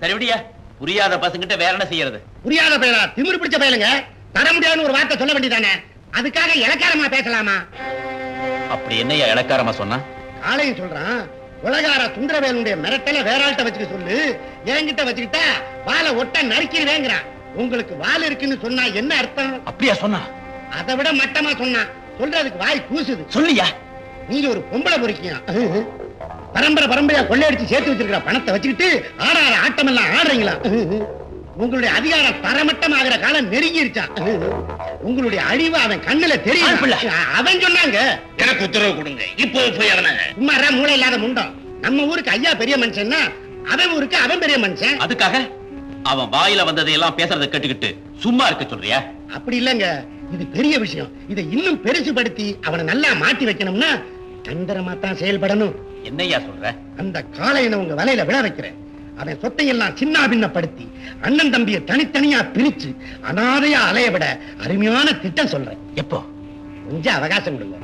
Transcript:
சரி விடியா, புரியாத பசங்கிட்ட வேற என்ன செய்யறது? புரியாத பயலா, திமிரு பிடிச்ச பயலுங்க. தர முடியாதுன்னு ஒரு வார்த்தை சொல்ல வேண்டியதானே, அதுக்காக இலக்காரமா பேசலாமா? அப்படி என்னையா இலக்காரமா சொன்னா? காலையும் சொல்றான், உலகார சுந்தரவேலுடைய மிரட்டல வேற ஆள்கிட்ட வச்சுக்க சொல்லு, என்கிட்ட வச்சுக்கிட்டா வாழை ஒட்ட நறுக்கிடுவேங்கிறான். உங்களுக்கு வால் இருக்குன்னு சொன்னா என்ன அர்த்தம்? அப்படியா சொன்னா? அதை விட மட்டமா சொன்னான். சொல்றதுக்கு வாய் கூசுது. சொல்லியா? நீங்க ஒரு பொம்பளை பொறுக்கியா, பரம்பரையா கொள்ளையடிச்சு சேர்த்து வச்சிருக்கிற பணத்தை வச்சுக்கிட்டு ஆடாத ஆட்டம் எல்லாம் ஆடுறீங்களா? உங்களுடைய அதிகாரம் தரமட்டம் ஆகிற காலம் நெருங்கிருச்சான். உங்களுடைய அழிவு அவன் கண்ணுல தெரியும். அவன் சொன்னாங்க, எனக்கு உத்தரவு கொடுங்க, இப்போ போய் அவன. சும்மாரா மூளை இல்லாத முண்டம். நம்ம ஊருக்கு ஐயா பெரிய மனுஷன்னா அவன் ஊருக்கு அவன் பெரிய மனுஷன். அதுக்காக அவன் வாயில வந்ததையெல்லாம் பேசுறதை கேட்டுக்கிட்டு சும்மா இருக்க சொல்றியா? அப்படி இல்லங்க, இது பெரிய விஷயம். இதை இன்னும் பெருசுபடுத்தி அவனை நல்லா மாட்டி வைக்கணும்னா தந்திரமா தான் செயல்படணும். என்னையா சொல்ற? அந்த காளையனை உங்க வலையில விழ வைக்கிறேன். அவன் சொத்தையெல்லாம் சின்ன பின்னப்படுத்தி அண்ணன் தம்பியை தனித்தனியா பிரிச்சு அனாதையா அலைய விட அருமையான திட்டம் சொல்றேன். எப்போ? கொஞ்சம் அவகாசம் கொடுங்க.